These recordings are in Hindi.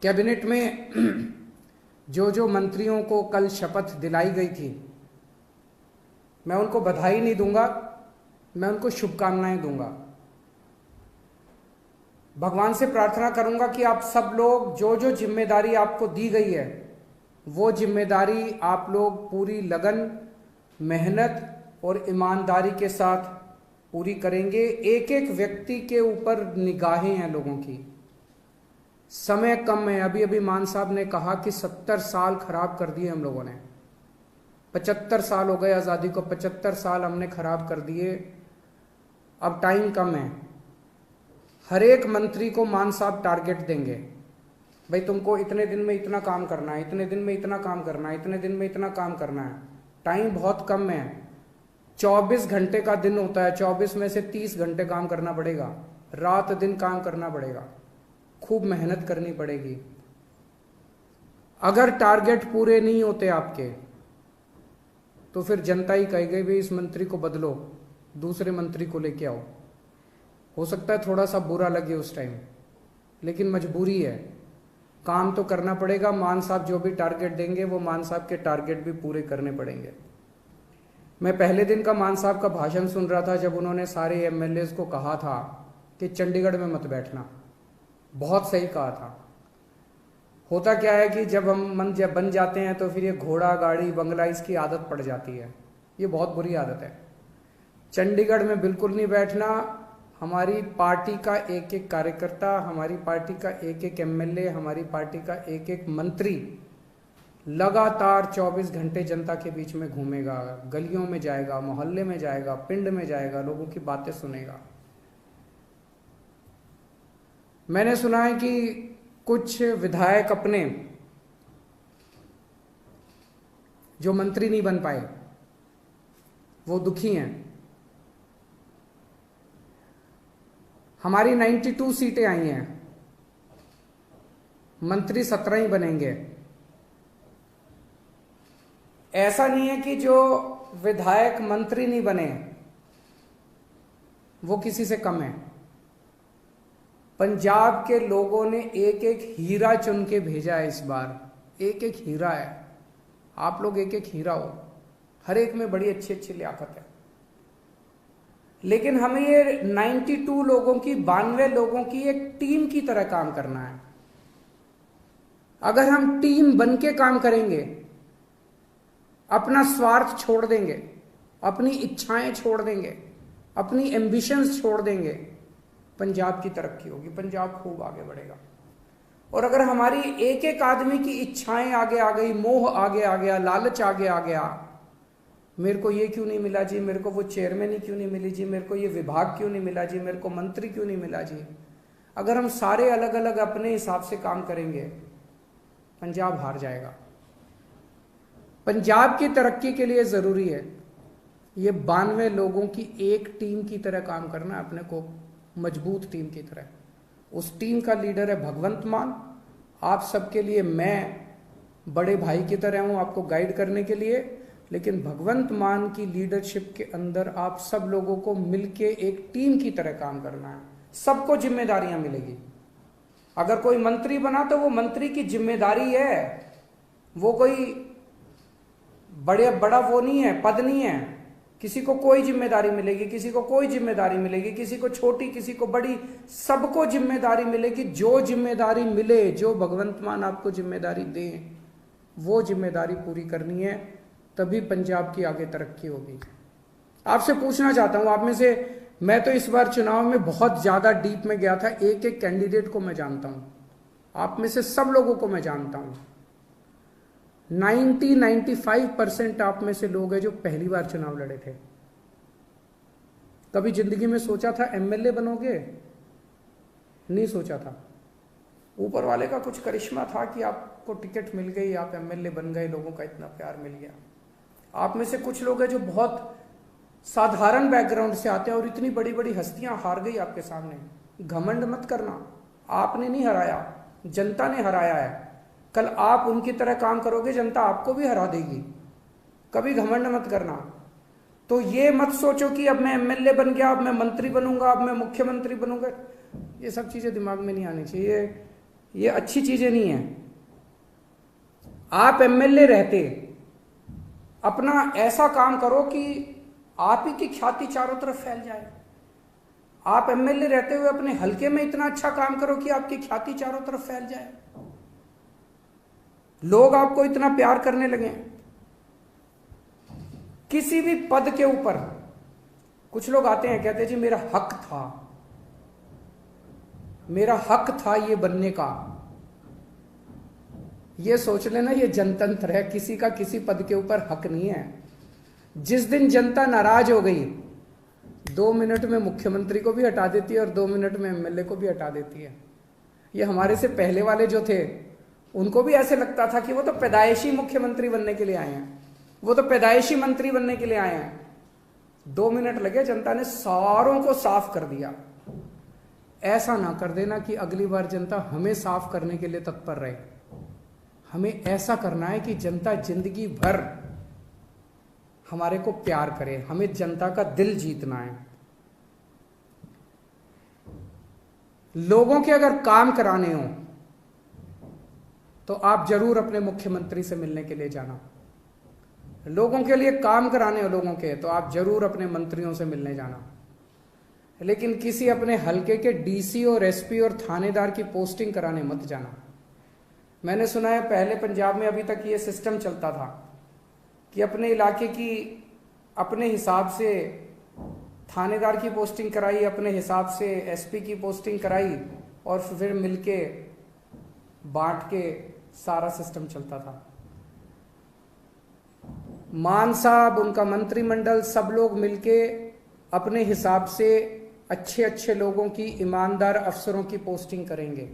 कैबिनेट में जो जो मंत्रियों को कल शपथ दिलाई गई थी, मैं उनको बधाई नहीं दूंगा, मैं उनको शुभकामनाएं दूंगा। भगवान से प्रार्थना करूंगा कि आप सब लोग जो जो जिम्मेदारी आपको दी गई है वो जिम्मेदारी आप लोग पूरी लगन, मेहनत और ईमानदारी के साथ पूरी करेंगे। एक एक व्यक्ति के ऊपर निगाहें हैं लोगों की, समय कम है। अभी अभी मान साहब ने कहा कि 70 साल खराब कर दिए हम लोगों ने, 75 साल हो गए आज़ादी को, 75 साल हमने खराब कर दिए, अब टाइम कम है। हर एक मंत्री को मान साहब टारगेट देंगे, भाई तुमको इतने दिन में इतना काम करना है, इतने दिन में इतना काम करना है, इतने दिन में इतना काम करना है। टाइम बहुत कम है, 24 घंटे का दिन होता है, 24 में से 30 घंटे काम करना पड़ेगा, रात दिन काम करना पड़ेगा, खूब मेहनत करनी पड़ेगी। अगर टारगेट पूरे नहीं होते आपके तो फिर जनता ही कहेगी भाई इस मंत्री को बदलो, दूसरे मंत्री को लेके आओ। हो सकता है थोड़ा सा बुरा लगे उस टाइम, लेकिन मजबूरी है, काम तो करना पड़ेगा। मान साहब जो भी टारगेट देंगे वो मान साहब के टारगेट भी पूरे करने पड़ेंगे। मैं पहले दिन का मान साहब का भाषण सुन रहा था जब उन्होंने सारे एमएलएज को कहा था कि चंडीगढ़ में मत बैठना, बहुत सही कहा था। होता क्या है कि जब हम जब बन जाते हैं तो फिर ये घोड़ा गाड़ी बंगला इसकी आदत पड़ जाती है, ये बहुत बुरी आदत है। चंडीगढ़ में बिल्कुल नहीं बैठना। हमारी पार्टी का एक एक कार्यकर्ता, हमारी पार्टी का एक एक एमएलए, हमारी पार्टी का एक एक मंत्री लगातार 24 घंटे जनता के बीच में घूमेगा, गलियों में जाएगा, मोहल्ले में जाएगा, पिंड में जाएगा, लोगों की बातें सुनेगा। मैंने सुना है कि कुछ विधायक अपने जो मंत्री नहीं बन पाए वो दुखी हैं। हमारी 92 सीटें आई हैं, मंत्री 17 ही बनेंगे। ऐसा नहीं है कि जो विधायक मंत्री नहीं बने वो किसी से कम है। पंजाब के लोगों ने एक एक हीरा चुन के भेजा है इस बार, एक एक हीरा है। आप लोग एक एक हीरा हो, हर एक में बड़ी अच्छी अच्छी लियाकत है। लेकिन हमें ये 92 लोगों की, 92 लोगों की एक टीम की तरह काम करना है। अगर हम टीम बन के काम करेंगे, अपना स्वार्थ छोड़ देंगे, अपनी इच्छाएं छोड़ देंगे, अपनी एम्बिशंस छोड़ देंगे, पंजाब की तरक्की होगी, पंजाब खूब आगे बढ़ेगा। और अगर हमारी एक एक आदमी की इच्छाएं आगे आ गई, मोह आगे आ गया, लालच आगे आ गया, मेरे को ये क्यों नहीं मिला जी, मेरे को वो चेयरमैन ही क्यों नहीं मिली जी, मेरे को ये विभाग क्यों नहीं मिला जी, मेरे को मंत्री क्यों नहीं मिला जी। अगर हम सारे अलग अलग अपने हिसाब से काम करेंगे, पंजाब हार जाएगा। पंजाब की तरक्की के लिए जरूरी है ये 92 लोगों की एक टीम की तरह काम करना, अपने को मजबूत टीम की तरह। उस टीम का लीडर है भगवंत मान। आप सबके लिए मैं बड़े भाई की तरह हूं, आपको गाइड करने के लिए। लेकिन भगवंत मान की लीडरशिप के अंदर आप सब लोगों को मिलके एक टीम की तरह काम करना है। सबको जिम्मेदारियां मिलेगी। अगर कोई मंत्री बना तो वो मंत्री की जिम्मेदारी है, वो कोई बड़ा वो नहीं है, पद नहीं है। किसी को कोई जिम्मेदारी मिलेगी, किसी को कोई जिम्मेदारी मिलेगी, किसी को छोटी, किसी को बड़ी, सबको जिम्मेदारी मिलेगी। जो जिम्मेदारी मिले, जो भगवंत मान आपको जिम्मेदारी दे, वो जिम्मेदारी पूरी करनी है, तभी पंजाब की आगे तरक्की होगी। आपसे पूछना चाहता हूं, आप में से, मैं तो इस बार चुनाव में बहुत ज्यादा डीप में गया था, एक एक कैंडिडेट को मैं जानता हूं, आप में से सब लोगों को मैं जानता हूं। 95% आप में से लोग हैं जो पहली बार चुनाव लड़े थे। कभी जिंदगी में सोचा था एमएलए बनोगे? नहीं सोचा था। ऊपर वाले का कुछ करिश्मा था कि आपको टिकट मिल गई, आप एमएलए बन गए, लोगों का इतना प्यार मिल गया। आप में से कुछ लोग हैं जो बहुत साधारण बैकग्राउंड से आते हैं और इतनी बड़ी बड़ी हस्तियां हार गई आपके सामने। घमंड मत करना, आपने नहीं हराया, जनता ने हराया है। कल आप उनकी तरह काम करोगे, जनता आपको भी हरा देगी। कभी घमंड मत करना। तो ये मत सोचो कि अब मैं एमएलए बन गया, अब मैं मंत्री बनूंगा, अब मैं मुख्यमंत्री बनूंगा। ये सब चीजें दिमाग में नहीं आनी चाहिए। ये अच्छी चीजें नहीं है। आप एमएलए रहते, अपना ऐसा काम करो कि आप ही की ख्याति चारों तरफ फैल जाए। आप एमएलए रहते हुए अपने हलके में इतना अच्छा काम करो कि आपकी ख्याति चारों तरफ फैल जाए, लोग आपको इतना प्यार करने लगे। किसी भी पद के ऊपर कुछ लोग आते हैं, कहते हैं जी मेरा हक था, मेरा हक था ये बनने का। ये सोच लेना ये जनतंत्र है, किसी का किसी पद के ऊपर हक नहीं है। जिस दिन जनता नाराज हो गई, 2 मिनट में मुख्यमंत्री को भी हटा देती है और 2 मिनट में एमएलए को भी हटा देती है। ये हमारे से पहले वाले जो थे उनको भी ऐसे लगता था कि वो तो पैदाइशी मुख्यमंत्री बनने के लिए आए हैं, वो तो पैदाइशी मंत्री बनने के लिए आए हैं। 2 मिनट लगे, जनता ने सारों को साफ कर दिया। ऐसा ना कर देना कि अगली बार जनता हमें साफ करने के लिए तत्पर रहे। हमें ऐसा करना है कि जनता जिंदगी भर हमारे को प्यार करे, हमें जनता का दिल जीतना है। लोगों के अगर काम कराने हो तो आप जरूर अपने मुख्यमंत्री से मिलने के लिए जाना। लोगों के लिए काम कराने हो लोगों के, तो आप जरूर अपने मंत्रियों से मिलने जाना। लेकिन किसी अपने हलके के डीसी और एसपी और थानेदार की पोस्टिंग कराने मत जाना। मैंने सुना है पहले पंजाब में अभी तक ये सिस्टम चलता था कि अपने इलाके की अपने हिसाब से थानेदार की पोस्टिंग कराई, अपने हिसाब से एसपी की पोस्टिंग कराई और फिर मिलके बांट के सारा सिस्टम चलता था। मान साहब, उनका मंत्रिमंडल, सब लोग मिलके अपने हिसाब से अच्छे अच्छे लोगों की, ईमानदार अफसरों की पोस्टिंग करेंगे।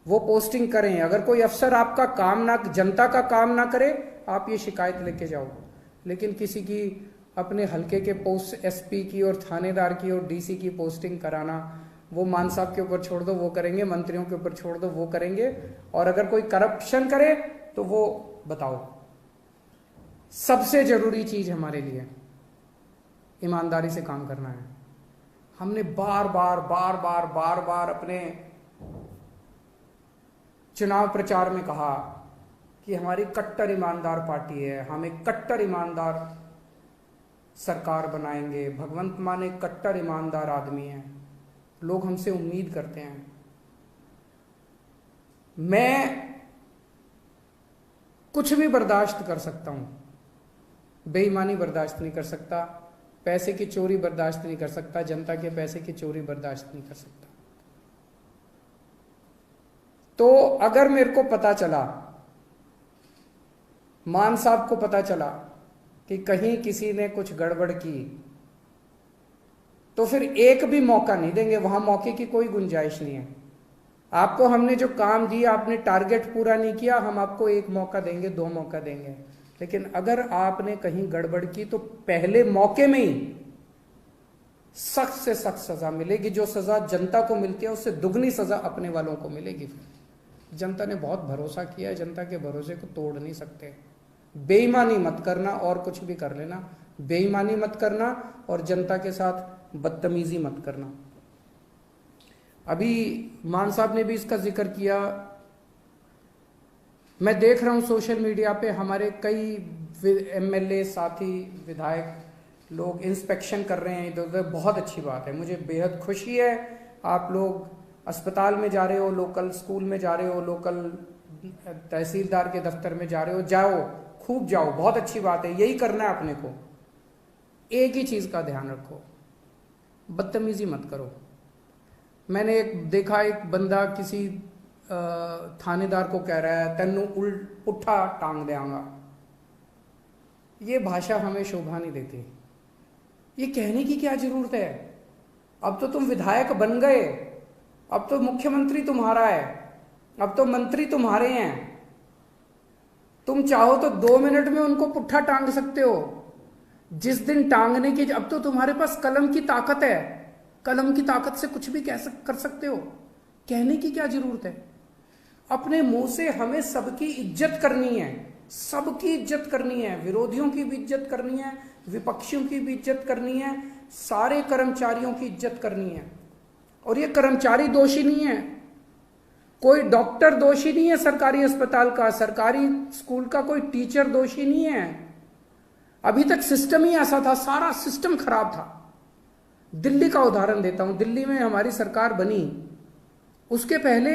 वो पोस्टिंग करें। अगर कोई अफसर आपका काम ना, जनता का काम ना करे, आप ये शिकायत लेके जाओ। लेकिन किसी की अपने हलके के पोस्ट एसपी की और थानेदार की और डीसी की पोस्टिंग कराना, वो मान साहब के ऊपर छोड़ दो, वो करेंगे। मंत्रियों के ऊपर छोड़ दो, वो करेंगे। और अगर कोई करप्शन करे तो वो बताओ। सबसे जरूरी चीज हमारे लिए ईमानदारी से काम करना है। हमने बार बार अपने चुनाव प्रचार में कहा कि हमारी कट्टर ईमानदार पार्टी है, हम एक कट्टर ईमानदार सरकार बनाएंगे। भगवंत मान एक कट्टर ईमानदार आदमी है, लोग हमसे उम्मीद करते हैं। मैं कुछ भी बर्दाश्त कर सकता हूं, बेईमानी बर्दाश्त नहीं कर सकता, पैसे की चोरी बर्दाश्त नहीं कर सकता, जनता के पैसे की चोरी बर्दाश्त नहीं कर सकता। तो अगर मेरे को पता चला, मान साहब को पता चला कि कहीं किसी ने कुछ गड़बड़ की, तो फिर एक भी मौका नहीं देंगे। वहां मौके की कोई गुंजाइश नहीं है। आपको हमने जो काम दिया, आपने टारगेट पूरा नहीं किया, हम आपको 1 मौका देंगे, 2 मौका देंगे। लेकिन अगर आपने कहीं गड़बड़ की तो पहले मौके में ही सख्त से सख्त सजा मिलेगी। जो सजा जनता को मिलती है उससे दुगनी सजा अपने वालों को मिलेगी। फिर जनता ने बहुत भरोसा किया है, जनता के भरोसे को तोड़ नहीं सकते। बेईमानी मत करना और कुछ भी कर लेना, बेईमानी मत करना और जनता के साथ बदतमीजी मत करना। अभी मान साहब ने भी इसका जिक्र किया। मैं देख रहा हूं सोशल मीडिया पे हमारे कई एमएलए साथी, विधायक लोग इंस्पेक्शन कर रहे हैं इधर उधर। बहुत अच्छी बात है, मुझे बेहद खुशी है। आप लोग अस्पताल में जा रहे हो, लोकल स्कूल में जा रहे हो, लोकल तहसीलदार के दफ्तर में जा रहे हो, जाओ, खूब जाओ, बहुत अच्छी बात है। यही करना है अपने को। एक ही चीज का ध्यान रखो, बदतमीजी मत करो। मैंने देखा एक बंदा किसी थानेदार को कह रहा है, तेनू पुट्ठा टांग देंगा। ये भाषा हमें शोभा नहीं देती। ये कहने की क्या जरूरत है? अब तो तुम विधायक बन गए, अब तो मुख्यमंत्री तुम्हारा है, अब तो मंत्री तुम्हारे हैं। तुम चाहो तो 2 मिनट में उनको पुट्ठा टांग सकते हो। जिस दिन टांगने की, अब तो तुम्हारे पास कलम की ताकत है, कलम की ताकत से कुछ भी कर सकते हो। कहने की क्या जरूरत है? अपने मुंह से हमें सबकी इज्जत करनी है, सबकी इज्जत करनी है, विरोधियों की भी इज्जत करनी है, विपक्षियों की भी इज्जत करनी है, सारे कर्मचारियों की इज्जत करनी है। और ये कर्मचारी दोषी नहीं है। कोई डॉक्टर दोषी नहीं है सरकारी अस्पताल का, सरकारी स्कूल का कोई टीचर दोषी नहीं है। अभी तक सिस्टम ही ऐसा था, सारा सिस्टम खराब था। दिल्ली का उदाहरण देता हूं, दिल्ली में हमारी सरकार बनी, उसके पहले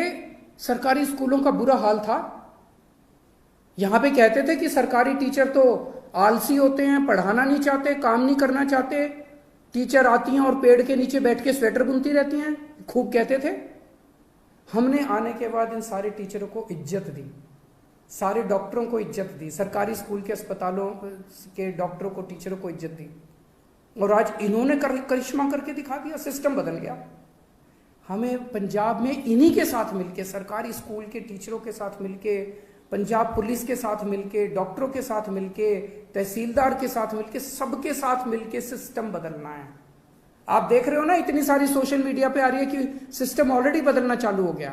सरकारी स्कूलों का बुरा हाल था। यहां पे कहते थे कि सरकारी टीचर तो आलसी होते हैं, पढ़ाना नहीं चाहते, काम नहीं करना चाहते, टीचर आती हैं और पेड़ के नीचे बैठ के स्वेटर बुनती रहती हैं, खूब कहते थे। हमने आने के बाद इन सारे टीचरों को इज्जत दी, सारे डॉक्टरों को इज्जत दी, सरकारी स्कूल के अस्पतालों के डॉक्टरों को, टीचरों को इज्जत दी, और आज इन्होंने करिश्मा करके दिखा दिया, सिस्टम बदल गया। हमें पंजाब में इन्हीं के साथ मिलके, सरकारी स्कूल के टीचरों के साथ मिलके, पंजाब पुलिस के साथ मिलके, डॉक्टरों के साथ मिलके, तहसीलदार के साथ मिलके, सबके साथ मिलके सिस्टम बदलना है। आप देख रहे हो ना, इतनी सारी सोशल मीडिया पे आ रही है कि सिस्टम ऑलरेडी बदलना चालू हो गया,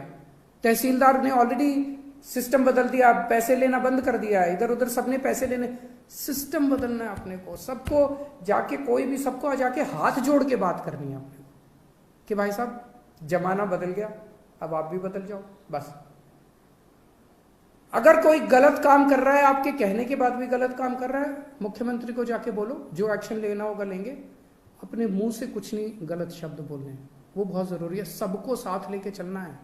तहसीलदार ने ऑलरेडी सिस्टम बदल दिया, पैसे लेना बंद कर दिया है, इधर उधर सबने पैसे लेने, सिस्टम बदलना है अपने को। सबको जाके, कोई भी सबको जाके हाथ जोड़ के बात करनी है अपने को कि भाई साहब जमाना बदल गया, अब आप भी बदल जाओ। बस अगर कोई गलत काम कर रहा है, आपके कहने के बाद भी गलत काम कर रहा है, मुख्यमंत्री को जाके बोलो, जो एक्शन लेना होगा लेंगे। अपने मुंह से कुछ नहीं गलत शब्द बोलने, वो बहुत जरूरी है। सबको साथ लेके चलना है।